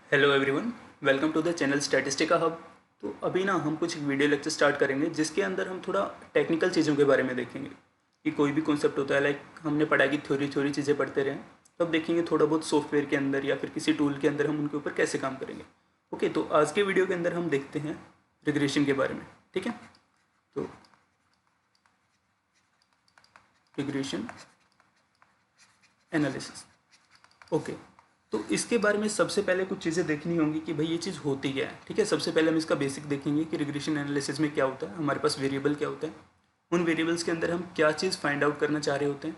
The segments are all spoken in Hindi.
Hello everyone, welcome to the channel Statistica hub. तो अभी ना हम कुछ वीडियो लेक्चर स्टार्ट करेंगे जिसके अंदर हम थोड़ा टेक्निकल चीज़ों के बारे में देखेंगे कि कोई भी कॉन्सेप्ट होता है। लाइक हमने पढ़ाई की थ्योरी चीज़ें पढ़ते रहे, तो अब देखेंगे थोड़ा बहुत सॉफ्टवेयर के अंदर या फिर किसी टूल के अंदर हम उनके ऊपर कैसे काम करेंगे। ओके, तो आज के वीडियो के अंदर हम देखते हैं रिग्रेशन के बारे में। ठीक है, तो रिग्रेशन एनालिसिस। ओके, तो इसके बारे में सबसे पहले कुछ चीज़ें देखनी होंगी कि भाई ये चीज़ होती क्या है। ठीक है, सबसे पहले हम इसका बेसिक देखेंगे कि रिग्रेशन एनालिसिस में क्या होता है, हमारे पास वेरिएबल क्या होता है, उन वेरिएबल्स के अंदर हम क्या चीज़ फाइंड आउट करना चाह रहे होते हैं,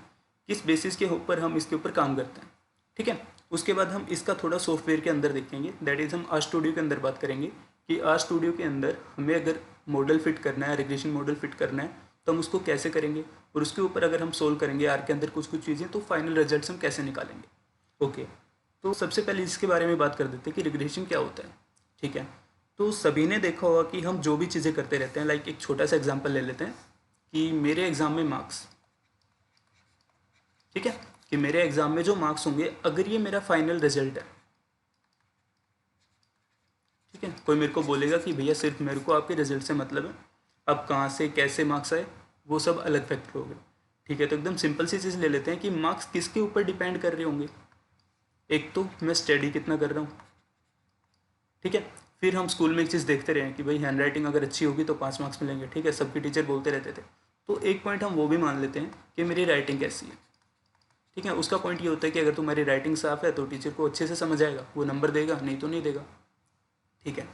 किस बेसिस के ऊपर हम इसके ऊपर काम करते हैं। ठीक है, उसके बाद हम इसका थोड़ा सॉफ्टवेयर के अंदर देखेंगे, दैट इज़ हम आर स्टूडियो के अंदर बात करेंगे कि आर स्टूडियो के अंदर हमें अगर मॉडल फिट करना है, रिग्रेशन मॉडल फिट करना है, तो हम उसको कैसे करेंगे, और उसके ऊपर अगर हम सोल्व करेंगे आर के अंदर कुछ कुछ चीज़ें, तो फाइनल रिजल्ट्स हम कैसे निकालेंगे। ओके, तो सबसे पहले इसके बारे में बात कर देते हैं कि रिग्रेशन क्या होता है। ठीक है, तो सभी ने देखा होगा कि हम जो भी चीज़ें करते रहते हैं, लाइक एक छोटा सा एग्जांपल ले लेते हैं कि मेरे एग्ज़ाम में मार्क्स, ठीक है, कि मेरे एग्ज़ाम में जो मार्क्स होंगे अगर ये मेरा फाइनल रिजल्ट है, ठीक है, कोई मेरे को बोलेगा कि भैया सिर्फ मेरे को आपके रिजल्ट से मतलब है, अब कहाँ से कैसे मार्क्स आए वो सब अलग फैक्टर हो गए। ठीक है, तो एकदम सिंपल सी चीज़ ले लेते हैं कि मार्क्स किसके ऊपर डिपेंड कर रहे होंगे। एक तो मैं स्टडी कितना कर रहा हूँ, ठीक है, फिर हम स्कूल में एक चीज़ देखते रहे कि भाई हैंड राइटिंग अगर अच्छी होगी तो 5 मार्क्स मिलेंगे। ठीक है, सबके टीचर बोलते रहते थे, तो एक पॉइंट हम वो भी मान लेते हैं कि मेरी राइटिंग कैसी है। ठीक है, उसका पॉइंट ये होता है कि अगर तुम्हारी राइटिंग साफ़ है तो टीचर को अच्छे से समझ आएगा, वो नंबर देगा, नहीं तो नहीं देगा। ठीक है,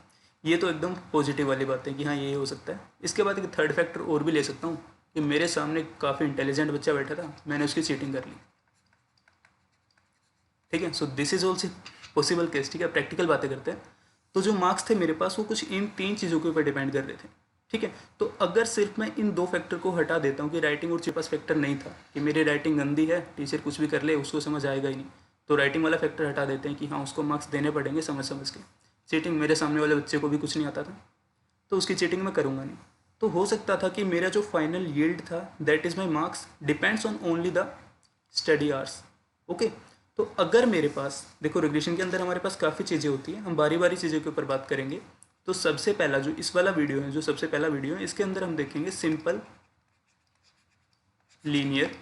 ये तो एकदम पॉजिटिव वाली बात है कि हाँ ये हो सकता है। इसके बाद एक थर्ड फैक्टर और भी ले सकता हूँ कि मेरे सामने काफ़ी इंटेलिजेंट बच्चा बैठा था, मैंने उसकी चीटिंग कर ली। ठीक है, so this is also possible case. ठीक है, प्रैक्टिकल बातें करते हैं। तो जो मार्क्स थे मेरे पास वो कुछ इन 3 चीज़ों के ऊपर डिपेंड कर रहे थे। ठीक है, तो अगर सिर्फ मैं इन 2 फैक्टर को हटा देता हूँ कि राइटिंग और चिपास फैक्टर नहीं था, कि मेरी राइटिंग गंदी है, टीचर कुछ भी कर ले उसको समझ आएगा ही नहीं, तो राइटिंग वाला फैक्टर हटा देते हैं कि हाँ उसको मार्क्स देने पड़ेंगे समझ समझ के। चीटिंग, मेरे सामने वाले बच्चे को भी कुछ नहीं आता था तो उसकी चीटिंग मैं करूँगा नहीं। तो हो सकता था कि मेरा जो फाइनल यील्ड था, that is my marks, depends on only the study hours. Okay, तो अगर मेरे पास, देखो रिग्रेशन के अंदर हमारे पास काफ़ी चीज़ें होती हैं, हम बारी बारी चीज़ों के ऊपर बात करेंगे। तो सबसे पहला जो इस वाला वीडियो है, जो सबसे पहला वीडियो है, इसके अंदर हम देखेंगे सिंपल लीनियर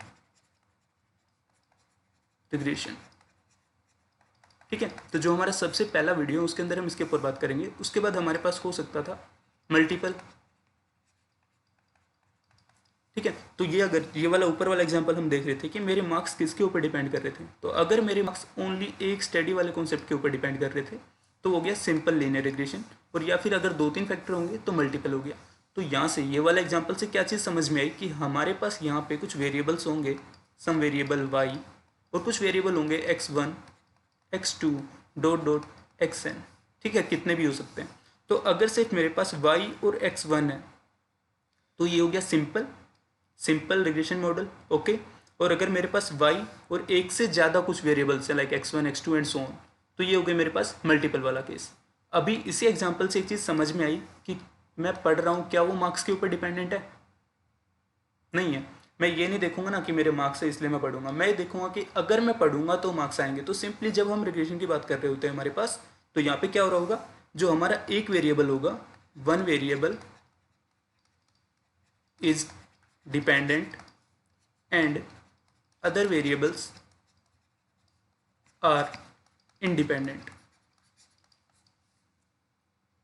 रिग्रेशन। ठीक है, तो जो हमारा सबसे पहला वीडियो है उसके अंदर हम इसके ऊपर बात करेंगे। उसके बाद हमारे पास हो सकता था मल्टीपल। ठीक है, तो ये अगर ये वाला ऊपर वाला एग्जांपल हम देख रहे थे कि मेरे मार्क्स किसके ऊपर डिपेंड कर रहे थे, तो अगर मेरे मार्क्स ओनली एक स्टडी वाले कॉन्सेप्ट के ऊपर डिपेंड कर रहे थे तो हो गया सिंपल लीनियर रिग्रेशन, और या फिर अगर 2-3 फैक्टर होंगे तो मल्टीपल हो गया। तो यहाँ से ये वाला एग्जाम्पल से क्या चीज़ समझ में आई कि हमारे पास यहाँ पे कुछ वेरिएबल्स होंगे, सम वेरिएबल वाई, और कुछ वेरिएबल होंगे x1 x2 dot dot xn। ठीक है, कितने भी हो सकते हैं। तो अगर सिर्फ मेरे पास y और x1 है तो ये हो गया सिंपल रिग्रेशन मॉडल। ओके, और अगर मेरे पास y और एक से ज़्यादा कुछ वेरिएबल्स हैं like x1 x2 and so on, तो ये हो गया मेरे पास मल्टीपल वाला केस। अभी इसी एग्जांपल से एक चीज़ समझ में आई कि मैं पढ़ रहा हूँ क्या वो मार्क्स के ऊपर डिपेंडेंट है, नहीं है। मैं ये नहीं देखूंगा ना कि मेरे मार्क्स है इसलिए मैं पढ़ूंगा, मैं ये देखूंगा कि अगर मैं पढ़ूंगा तो मार्क्स आएंगे। तो सिंपली जब हम रिग्रेशन की बात कर रहे होते हैं हमारे पास, तो यहाँ पे क्या हो रहा होगा, जो हमारा एक वेरिएबल होगा, one variable is dependent and other variables are independent।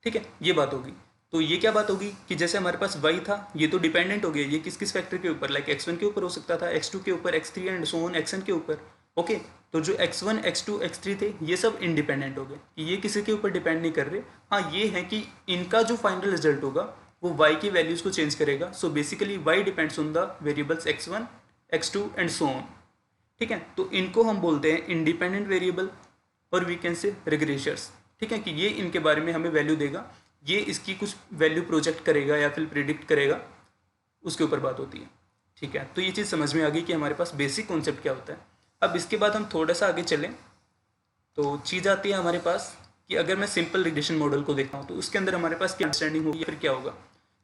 ठीक है, ये बात होगी। तो ये क्या बात होगी कि जैसे हमारे पास y था, ये तो डिपेंडेंट हो गया, ये किस किस फैक्टर के ऊपर, लाइक x1 के ऊपर हो सकता था, x2 के ऊपर, x3 and so on xn के ऊपर। ओके, तो जो x1 x2 x3 थे ये सब इंडिपेंडेंट हो गए, कि ये किसी के ऊपर डिपेंड नहीं कर रहे। हाँ ये है कि इनका जो फाइनल रिजल्ट होगा वो y की वैल्यूज़ को चेंज करेगा। So basically y depends on the variables x1 x2 and so on. ठीक है, तो इनको हम बोलते हैं इंडिपेंडेंट वेरिएबल, और वी कैन से रिग्रेशर्स। ठीक है, कि ये इनके बारे में हमें वैल्यू देगा, ये इसकी कुछ वैल्यू प्रोजेक्ट करेगा या फिर प्रिडिक्ट करेगा, उसके ऊपर बात होती है। ठीक है, तो ये चीज़ समझ में आ गई कि हमारे पास बेसिक कॉन्सेप्ट क्या होता है। अब इसके बाद हम थोड़ा सा आगे चलें तो चीज़ आती है हमारे पास कि अगर मैं सिंपल रिग्रेशन मॉडल को देखता हूँ तो उसके अंदर हमारे पास क्या अंडरस्टैंडिंग होगी या फिर क्या होगा।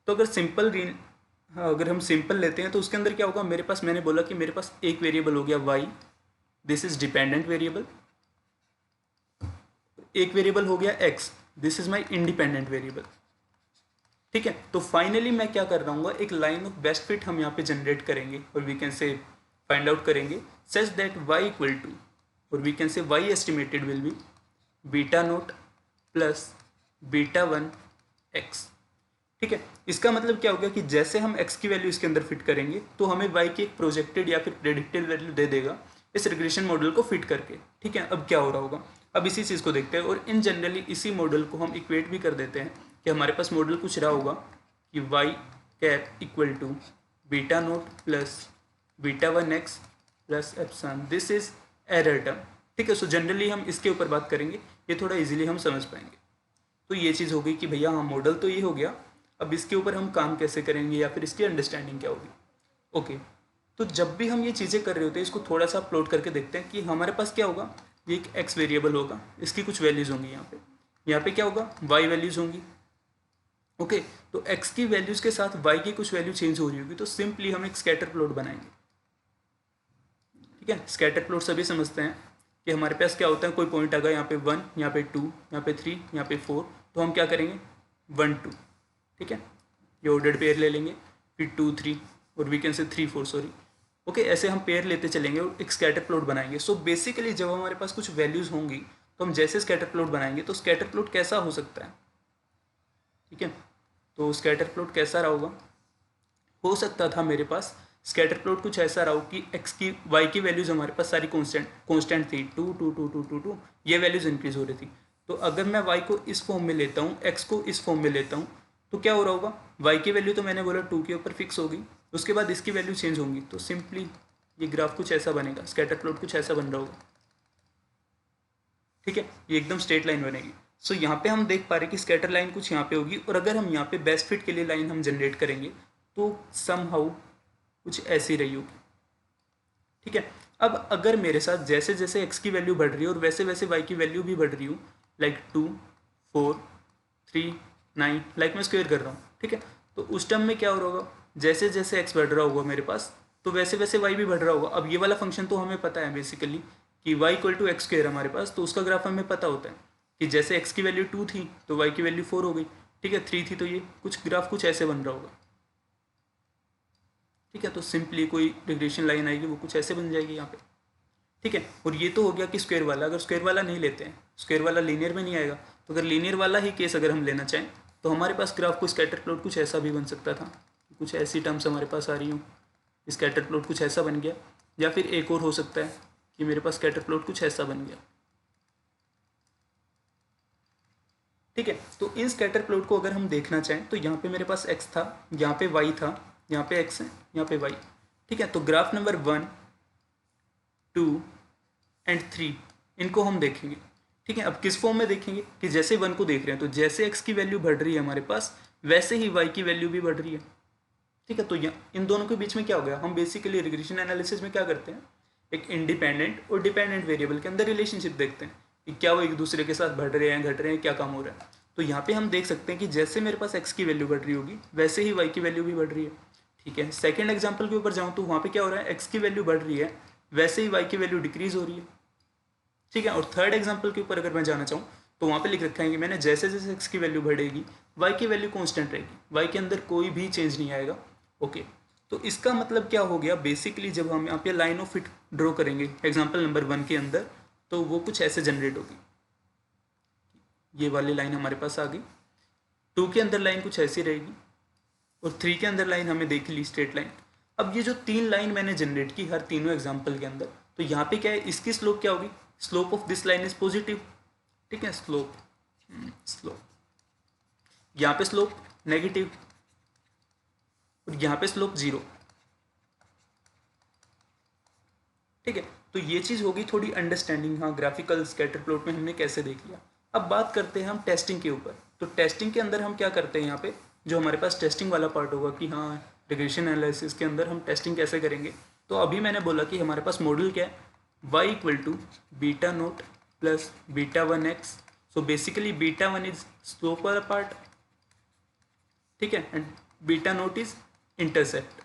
तो अगर हम सिंपल लेते हैं तो उसके अंदर क्या होगा, मेरे पास, मैंने बोला कि मेरे पास एक वेरिएबल हो गया y, this is dependent variable. एक वेरिएबल हो गया x, this is my independent variable. ठीक है, तो फाइनली मैं क्या कर रहा हूँ, एक लाइन ऑफ बेस्ट फिट हम यहाँ पे जनरेट करेंगे और we can say find out करेंगे such that y equal to, और we can say y estimated will be beta naught plus beta one X. ठीक है, इसका मतलब क्या होगा कि जैसे हम x की वैल्यू इसके अंदर फिट करेंगे तो हमें y की एक प्रोजेक्टेड या फिर प्रेडिक्टेड वैल्यू दे देगा इस रिग्रेशन मॉडल को फिट करके। ठीक है, अब क्या हो रहा होगा, अब इसी चीज़ को देखते हैं और इन जनरली इसी मॉडल को हम इक्वेट भी कर देते हैं कि हमारे पास मॉडल कुछ रहा होगा कि y cap equal to beta naught plus beta one x plus epsilon, this is error term. ठीक है, सो जनरली हम इसके ऊपर बात करेंगे, ये थोड़ा इजीली हम समझ पाएंगे। तो ये चीज़ हो गई कि भैया हाँ मॉडल तो ये हो गया, अब इसके ऊपर हम काम कैसे करेंगे या फिर इसकी अंडरस्टैंडिंग क्या होगी। ओके, तो जब भी हम ये चीज़ें कर रहे होते हैं इसको थोड़ा सा प्लॉट करके देखते हैं कि हमारे पास क्या होगा, ये एक एक्स वेरिएबल होगा, इसकी कुछ वैल्यूज़ होंगी यहाँ पे क्या होगा, वाई वैल्यूज़ होंगी। ओके, तो एक्स की वैल्यूज़ के साथ वाई की कुछ वैल्यू चेंज हो रही होगी, तो सिंपली हम एक स्कैटर प्लॉट बनाएंगे। ठीक है, स्कैटर प्लॉट सभी समझते हैं कि हमारे पास क्या होता है, कोई पॉइंट आ गया यहाँ पे 1, यहाँ पे 2, यहाँ पे 3, यहाँ पे 4, तो हम क्या करेंगे 1 2। ठीक है, ये ऑर्डर्ड पेयर ले लेंगे, फिर 2 3 और वी कैन से 3 4 सॉरी। ओके, ऐसे हम पेयर लेते चलेंगे और एक स्कैटर प्लॉट बनाएंगे। सो बेसिकली जब हमारे पास कुछ वैल्यूज़ होंगी तो हम जैसे स्कैटर प्लॉट बनाएंगे, तो स्कैटर प्लॉट कैसा हो सकता है। ठीक है, तो स्कैटर प्लॉट कैसा रहा होगा, हो सकता था मेरे पास स्कैटर प्लॉट कुछ ऐसा रहा हो कि एक्स की वाई की वैल्यूज़ हमारे पास सारी कांस्टेंट थी, 2 2 2 2 2 2, ये वैल्यूज़ इंक्रीज हो रही थी। तो अगर मैं वाई को इस फॉर्म में लेता हूँ, एक्स को इस फॉर्म में लेता हूँ, तो क्या हो रहा होगा, वाई की वैल्यू तो मैंने बोला 2 के ऊपर फिक्स होगी, उसके बाद इसकी वैल्यू चेंज होंगी, तो सिंपली ये ग्राफ कुछ ऐसा बनेगा, स्कैटर प्लॉट कुछ ऐसा बन रहा होगा। ठीक है, ये एकदम स्ट्रेट लाइन बनेगी। सो यहाँ पे हम देख पा रहे हैं कि स्कैटर लाइन कुछ यहाँ पे होगी, और अगर हम यहाँ पे बेस्ट फिट के लिए लाइन हम जनरेट करेंगे तो समहाउ कुछ ऐसी रही होगी। ठीक है, अब अगर मेरे साथ जैसे जैसे x की वैल्यू बढ़ रही है और वैसे वैसे y की वैल्यू भी बढ़ रही हो, लाइक 2 4 3 9, लाइक मैं स्क्वेयर कर रहा हूँ। ठीक है, तो उस टर्म में क्या हो रहा होगा, जैसे जैसे x बढ़ रहा होगा मेरे पास, तो वैसे वैसे y भी बढ़ रहा होगा। अब ये वाला फंक्शन तो हमें पता है बेसिकली कि y equal to x square हमारे पास, तो उसका ग्राफ हमें पता होता है कि जैसे x की वैल्यू 2 थी तो y की वैल्यू 4 हो गई। ठीक है, 3 थी तो ये कुछ ग्राफ कुछ ऐसे बन रहा होगा। ठीक है, तो सिंपली कोई रिग्रेशन लाइन आएगी वो कुछ ऐसे बन जाएगी यहाँ पे। ठीक है, और ये तो हो गया कि स्क्वायर वाला, अगर स्क्वायर वाला नहीं लेते हैं, स्क्वायर वाला लीनियर में नहीं आएगा, तो अगर लीनियर वाला ही केस अगर हम लेना चाहें तो हमारे पास ग्राफ को स्कैटर प्लॉट कुछ ऐसा भी बन सकता था, कुछ ऐसी टर्म्स हमारे पास आ रही हूँ, स्कैटर प्लॉट कुछ ऐसा बन गया, या फिर एक और हो सकता है कि मेरे पास स्कैटर प्लॉट कुछ ऐसा बन गया। ठीक है, तो इन स्कैटर प्लॉट को अगर हम देखना चाहें तो यहाँ पे मेरे पास x था, यहाँ पे y था, यहाँ पे x है, यहाँ पे y। ठीक है, तो ग्राफ नंबर 1 2 एंड 3 इनको हम देखेंगे। ठीक है, अब किस फॉर्म में देखेंगे कि जैसे 1 को देख रहे हैं तो जैसे x की वैल्यू बढ़ रही है हमारे पास, वैसे ही y की वैल्यू भी बढ़ रही है। ठीक है, तो इन दोनों के बीच में क्या हो गया, हम बेसिकली रिग्रेशन एनालिसिस में क्या करते हैं, एक इंडिपेंडेंट और डिपेंडेंट वेरिएबल के अंदर रिलेशनशिप देखते हैं कि क्या वो एक दूसरे के साथ बढ़ रहे हैं घट रहे हैं, क्या काम हो रहा है। तो यहाँ पे हम देख सकते हैं कि जैसे मेरे पास x की वैल्यू बढ़ रही होगी वैसे ही y की वैल्यू भी बढ़ रही है। ठीक है, सेकंड एग्जांपल के ऊपर जाऊँ तो वहाँ पे क्या हो रहा है, x की वैल्यू बढ़ रही है वैसे ही y की वैल्यू डिक्रीज हो रही है। ठीक है, और थर्ड एग्जाम्पल के ऊपर अगर मैं जाना चाहूँ तो वहाँ पे लिख रखा है कि मैंने जैसे जैसे x की वैल्यू बढ़ेगी y की वैल्यू कॉन्स्टेंट रहेगी, y के अंदर कोई भी चेंज नहीं आएगा। ओके, तो इसका मतलब क्या हो गया, बेसिकली जब हम यहाँ पे लाइन ऑफ फिट ड्रॉ करेंगे एग्जाम्पल नंबर 1 के अंदर, तो वो कुछ ऐसे जनरेट होगी, ये वाली लाइन हमारे पास आ गई, 2 के अंदर लाइन कुछ ऐसी रहेगी, और 3 के अंदर लाइन हमें देख ली स्ट्रेट लाइन। अब ये जो 3 लाइन मैंने जनरेट की हर तीनों एग्जाम्पल के अंदर, तो यहाँ पे क्या है, इसकी स्लोप क्या होगी, slope of this line is positive. ठीक है, स्लोप यहाँ पे स्लोप नेगेटिव और यहाँ पे स्लोप 0। ठीक है, तो ये चीज़ होगी थोड़ी अंडरस्टैंडिंग, हाँ ग्राफिकल स्कैटर प्लॉट में हमने कैसे देख लिया। अब बात करते हैं हम टेस्टिंग के ऊपर। तो टेस्टिंग के अंदर हम क्या करते हैं, यहाँ पे जो हमारे पास टेस्टिंग वाला पार्ट होगा कि हाँ रिग्रेशन एनालिसिस के अंदर हम टेस्टिंग कैसे करेंगे। तो अभी मैंने बोला कि हमारे पास मॉडल क्या है, y equal to beta naught plus beta one x. So basically beta one is slope वाला पार्ट, ठीक है, and beta naught is intercept.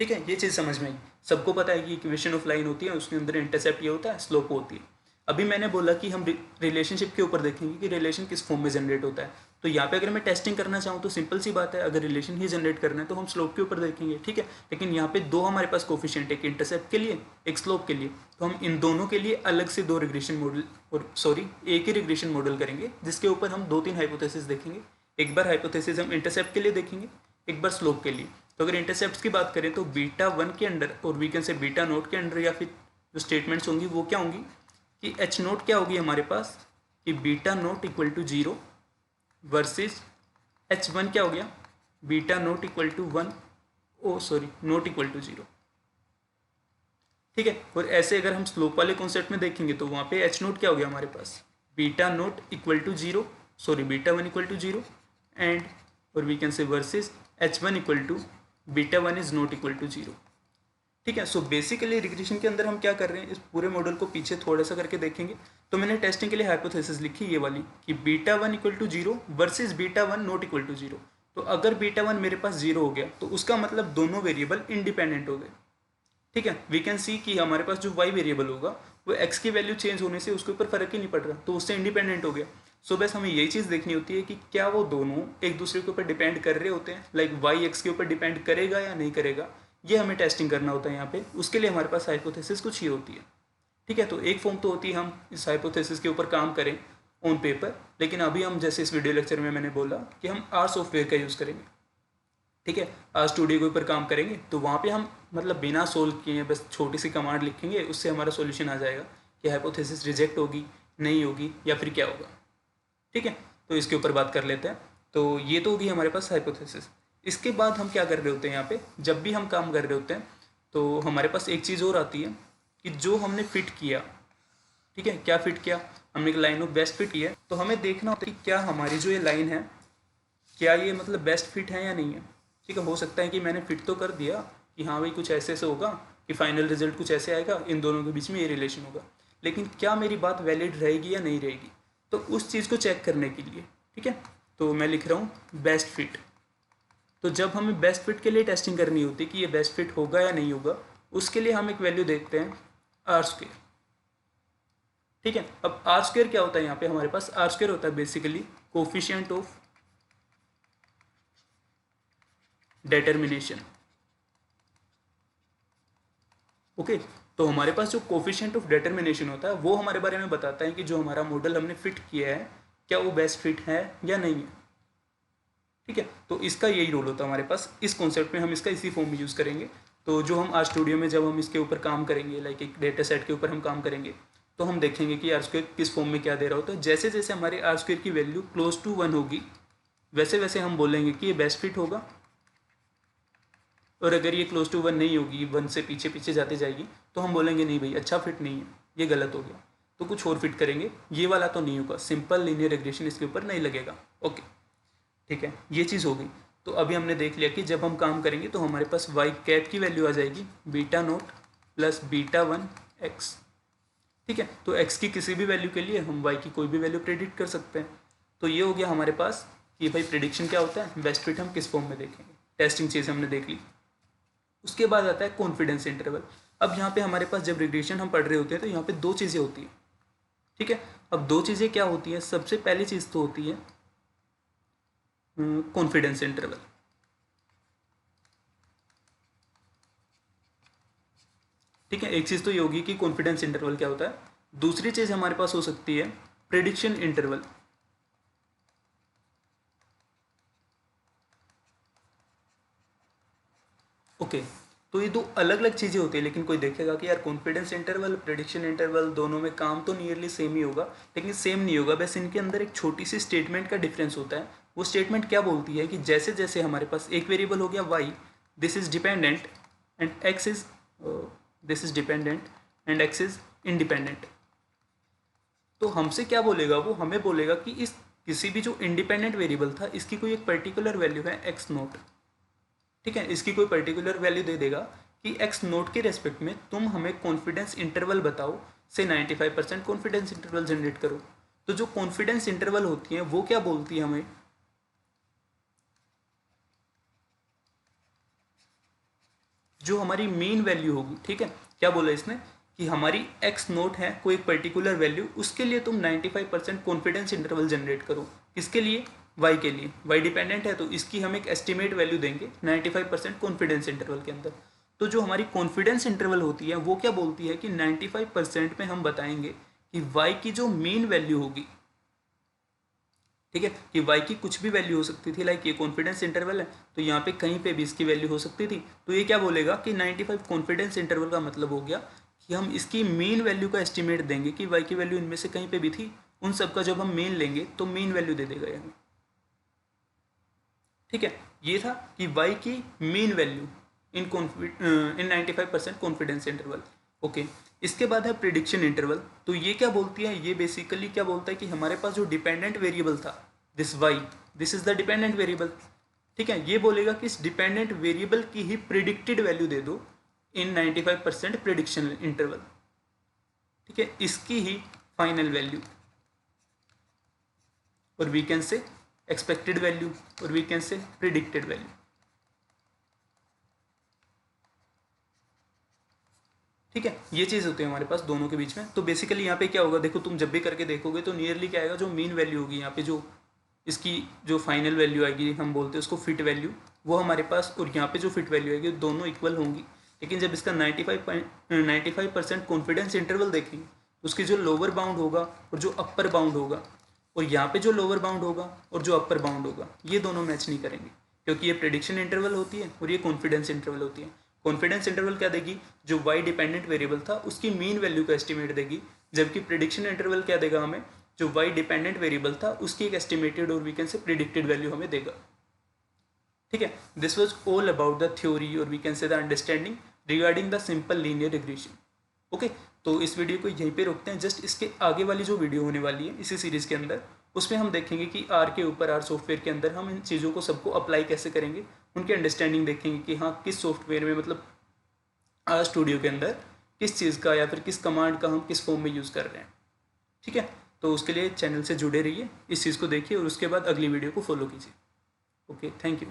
ठीक है, ये चीज़ समझ में आई। सबको पता है कि इक्वेशन ऑफ लाइन होती है, उसके अंदर इंटरसेप्ट ये होता है, स्लोप होती है। अभी मैंने बोला कि हम रिलेशनशिप के ऊपर देखेंगे कि रिलेशन किस फॉर्म में जनरेट होता है। तो यहाँ पे अगर मैं टेस्टिंग करना चाहूँ तो सिंपल सी बात है, अगर रिलेशन ही जनरेट करना है तो हम स्लोप के ऊपर देखेंगे, ठीक है। लेकिन यहाँ पे दो हमारे पास कोफिशिएंट, एक इंटरसेप्ट के लिए, एक स्लोप के लिए। तो हम इन दोनों के लिए अलग से दो रिग्रेशन मॉडल, और सॉरी एक ही रिग्रेशन मॉडल करेंगे, जिसके ऊपर हम 2-3 हाइपोथेसिस देखेंगे। एक बार हाइपोथेसिस हम इंटरसेप्ट के लिए देखेंगे, एक बार स्लोप के लिए। तो अगर इंटरसेप्ट की बात करें तो β1 के अंडर, और वी कैन से β0 के अंडर, या फिर जो स्टेटमेंट्स होंगी वो क्या होंगी कि h0 क्या होगी हमारे पास कि β0 इक्वल टू 0 वर्सेज h1 क्या हो गया β0 equal to 1, oh sorry not equal to 0, ठीक है। और ऐसे अगर हम स्लोप वाले कॉन्सेप्ट में देखेंगे तो वहाँ पे h0 क्या हो गया हमारे पास β0 equal to 0, sorry β1 equal to 0, and और we can say versus h1 equal to β1 is not equal to 0, ठीक है। सो बेसिकली रिग्रेशन के अंदर हम क्या कर रहे हैं, इस पूरे मॉडल को पीछे थोड़ा सा करके देखेंगे। तो मैंने टेस्टिंग के लिए हाइपोथेसिस लिखी ये वाली कि β1 equal to 0 versus β1 not equal to 0। तो अगर β1 मेरे पास 0 हो गया तो उसका मतलब दोनों वेरिएबल इंडिपेंडेंट हो गए, ठीक है। वी कैन सी कि हमारे पास जो वाई वेरिएबल होगा वो एक्स की वैल्यू चेंज होने से उसके ऊपर फर्क ही नहीं पड़ रहा, तो उससे इंडिपेंडेंट हो गया। सो बस हमें यही चीज़ देखनी होती है कि क्या वो दोनों एक दूसरे के ऊपर डिपेंड कर रहे होते हैं, लाइक वाई एक्स के ऊपर डिपेंड करेगा या नहीं करेगा, ये हमें टेस्टिंग करना होता है यहाँ पे। उसके लिए हमारे पास हाइपोथेसिस कुछ ही होती है, ठीक है। तो एक फॉर्म तो होती है हम इस हाइपोथेसिस के ऊपर काम करें ऑन पेपर, लेकिन अभी हम जैसे इस वीडियो लेक्चर में मैंने बोला कि हम आर सॉफ्टवेयर का यूज़ करेंगे, ठीक है। आज स्टूडियो के ऊपर काम करेंगे तो वहाँ पे हम मतलब बिना सोल्व किए बस छोटी सी कमांड लिखेंगे, उससे हमारा सॉल्यूशन आ जाएगा कि हाइपोथेसिस रिजेक्ट होगी, नहीं होगी, या फिर क्या होगा, ठीक है। तो इसके ऊपर बात कर लेते हैं। तो ये तो होगी हमारे पास हाइपोथेसिस। इसके बाद हम क्या कर रहे होते हैं यहाँ पे, जब भी हम काम कर रहे होते हैं तो हमारे पास एक चीज़ और आती है कि जो हमने फिट किया, ठीक है, क्या फिट किया, हमने एक लाइन ऑफ बेस्ट फिट किया है, तो हमें देखना होता है कि क्या हमारी जो ये लाइन है क्या ये मतलब बेस्ट फिट है या नहीं है, ठीक है। हो सकता है कि मैंने फिट तो कर दिया कि हाँ भाई कुछ ऐसे ऐसे होगा कि फाइनल रिजल्ट कुछ ऐसे आएगा, इन दोनों के बीच में ये रिलेशन होगा, लेकिन क्या मेरी बात वैलिड रहेगी या नहीं रहेगी, तो उस चीज़ को चेक करने के लिए, ठीक है। तो मैं लिख रहा हूँ बेस्ट फिट। तो जब हमें बेस्ट फिट के लिए टेस्टिंग करनी होती है कि ये बेस्ट फिट होगा या नहीं होगा, उसके लिए हम एक वैल्यू देखते हैं आर स्क्वेयर, ठीक है। अब आर स्क्वेयर क्या होता है, यहाँ पे हमारे पास आर स्क्वेयर होता है basically coefficient of determination, okay. तो हमारे पास जो कोफिशिएंट ऑफ डिटर्मिनेशन होता है वो हमारे बारे में बताता है कि जो हमारा मॉडल हमने फिट किया है क्या वो बेस्ट फिट है या नहीं है, ठीक है। तो इसका यही रोल होता है हमारे पास इस कॉन्सेप्ट में, हम इसका इसी फॉर्म में यूज़ करेंगे। तो जो हम आज स्टूडियो में जब हम इसके ऊपर काम करेंगे, लाइक एक डेटा सेट के ऊपर हम काम करेंगे, तो हम देखेंगे कि आर स्क्वेयर किस फॉर्म में क्या दे रहा होता है। जैसे जैसे हमारे आर स्क्वेयर की वैल्यू क्लोज टू 1 होगी वैसे वैसे हम बोलेंगे कि ये बेस्ट फिट होगा, और अगर ये क्लोज टू 1 नहीं होगी, 1 से पीछे पीछे जाती जाएगी, तो हम बोलेंगे नहीं भाई अच्छा फिट नहीं है, ये गलत हो गया, तो कुछ और फिट करेंगे, ये वाला तो नहीं होगा, सिंपल लीनियर रिग्रेशन इसके ऊपर नहीं लगेगा, ओके, ठीक है। ये चीज़ हो गई। तो अभी हमने देख लिया कि जब हम काम करेंगे तो हमारे पास वाई कैप की वैल्यू आ जाएगी β0 प्लस β1 एक्स, ठीक है। तो एक्स की किसी भी वैल्यू के लिए हम वाई की कोई भी वैल्यू प्रेडिक्ट कर सकते हैं। तो ये हो गया हमारे पास कि भाई प्रेडिक्शन क्या होता है, बेस्ट फिट हम किस फॉर्म में देखेंगे, टेस्टिंग चीज़ हमने देख ली। उसके बाद आता है कॉन्फिडेंस इंटरवल। अब यहाँ पे हमारे पास जब रिग्रेशन हम पढ़ रहे होते हैं तो यहाँ पे दो चीज़ें होती हैं, ठीक है। अब दो चीज़ें क्या होती हैं, सबसे पहली चीज़ तो होती है कॉन्फिडेंस इंटरवल, ठीक है। एक चीज़ तो ये होगी कि कॉन्फिडेंस इंटरवल क्या होता है, दूसरी चीज़ हमारे पास हो सकती है प्रेडिक्शन इंटरवल, ओके। तो ये दो अलग अलग चीज़ें होती है, लेकिन कोई देखेगा कि यार कॉन्फिडेंस इंटरवल प्रेडिक्शन इंटरवल दोनों में काम तो नियरली सेम ही होगा, लेकिन सेम नहीं होगा, बस इनके अंदर एक छोटी सी स्टेटमेंट का डिफरेंस होता है। वो स्टेटमेंट क्या बोलती है कि जैसे जैसे हमारे पास एक वेरिएबल हो गया y, this is dependent and x is this is dependent and x is independent, तो हमसे क्या बोलेगा, वो हमें बोलेगा कि इस किसी भी जो इंडिपेंडेंट वेरिएबल था इसकी कोई एक पर्टिकुलर वैल्यू है एक्स नोट, ठीक है। इसकी कोई पर्टिकुलर वैल्यू दे देगा कि एक्स नोट के रेस्पेक्ट में तुम हमें कॉन्फिडेंस इंटरवल बताओ, से 95% कॉन्फिडेंस इंटरवल जनरेट करो। तो जो कॉन्फिडेंस इंटरवल होती है वो क्या बोलती है हमें, जो हमारी मीन वैल्यू होगी, ठीक है, क्या बोला इसने कि हमारी एक्स नोट है कोई एक पर्टिकुलर वैल्यू, उसके लिए तुम 95% कॉन्फिडेंस इंटरवल जनरेट करो। किसके लिए? वाई के लिए। वाई डिपेंडेंट है तो इसकी हम एक एस्टिमेट वैल्यू देंगे 95% कॉन्फिडेंस इंटरवल के अंदर। तो जो हमारी कॉन्फिडेंस इंटरवल होती है वो क्या बोलती है कि 95% में हम बताएंगे कि वाई की जो मीन वैल्यू होगी, ठीक है, कि वाई की कुछ भी वैल्यू हो सकती थी, लाइक ये कॉन्फिडेंस इंटरवल है तो यहाँ पे कहीं पे भी इसकी वैल्यू हो सकती थी, तो ये क्या बोलेगा कि 95 कॉन्फिडेंस इंटरवल का मतलब हो गया कि हम इसकी मीन वैल्यू का एस्टिमेट देंगे कि वाई की वैल्यू इनमें से कहीं पे भी थी, उन सब का जब हम मीन लेंगे तो मीन वैल्यू दे देगा हमें, ठीक है। ये था कि वाई की mean value in 95% confidence interval. Okay, इसके बाद है प्रिडिक्शन इंटरवल। तो ये क्या बोलती है? ये बेसिकली क्या बोलता है कि हमारे पास जो डिपेंडेंट वेरिएबल था this y, this is the dependent variable, ठीक है, ये बोलेगा कि इस डिपेंडेंट वेरिएबल की ही प्रिडिक्टेड वैल्यू दे दो इन 95% प्रिडिक्शन इंटरवल, ठीक है, इसकी ही फाइनल वैल्यू, और we can say expected value, और we can say predicted value, ठीक है। ये चीज़ होती है हमारे पास दोनों के बीच में। तो बेसिकली यहाँ पे क्या होगा, देखो तुम जब भी करके देखोगे तो नियरली क्या आएगा, जो मीन वैल्यू होगी यहाँ पे, जो इसकी जो फाइनल वैल्यू आएगी, हम बोलते हैं उसको फिट वैल्यू, वो हमारे पास, और यहाँ पे जो फिट वैल्यू आएगी दोनों इक्वल होंगी। लेकिन जब इसका 95% कॉन्फिडेंस इंटरवल देखेंगे तो उसकी जो लोअर बाउंड होगा और जो अपर बाउंड होगा, और यहाँ पे जो लोअर बाउंड होगा और जो अपर बाउंड होगा, ये दोनों मैच नहीं करेंगे, क्योंकि ये प्रेडिक्शन इंटरवल होती है और ये कॉन्फिडेंस इंटरवल होती है। कॉन्फिडेंस इंटरवल क्या देगी? जो वाई डिपेंडेंट वेरिएबल था उसकी मीन वैल्यू का एस्टिमेट देगी, जबकि प्रेडिक्शन इंटरवल क्या देगा हमें? जो वाई डिपेंडेंट वेरिएबल था उसकी एक एस्टिमेटेड और we can say predicted value हमें देगा, ठीक है। This was all about the theory और we can say the understanding regarding the simple linear regression. Okay, तो इस वीडियो को यहीं पे रोकते हैं। जस्ट इसके आगे वाली जो वीडियो होने वाली है इसी सीरीज़ के अंदर, उसमें हम देखेंगे कि आर के ऊपर, आर सॉफ्टवेयर के अंदर हम इन चीज़ों को सबको अप्लाई कैसे करेंगे, उनकी अंडरस्टैंडिंग देखेंगे कि हाँ किस सॉफ्टवेयर में, मतलब आर स्टूडियो के अंदर किस चीज़ का या फिर किस कमांड का हम किस फॉर्म में यूज़ कर रहे हैं, ठीक है। तो उसके लिए चैनल से जुड़े रहिए, इस चीज़ को देखिए और उसके बाद अगली वीडियो को फॉलो कीजिए। Okay, thank you.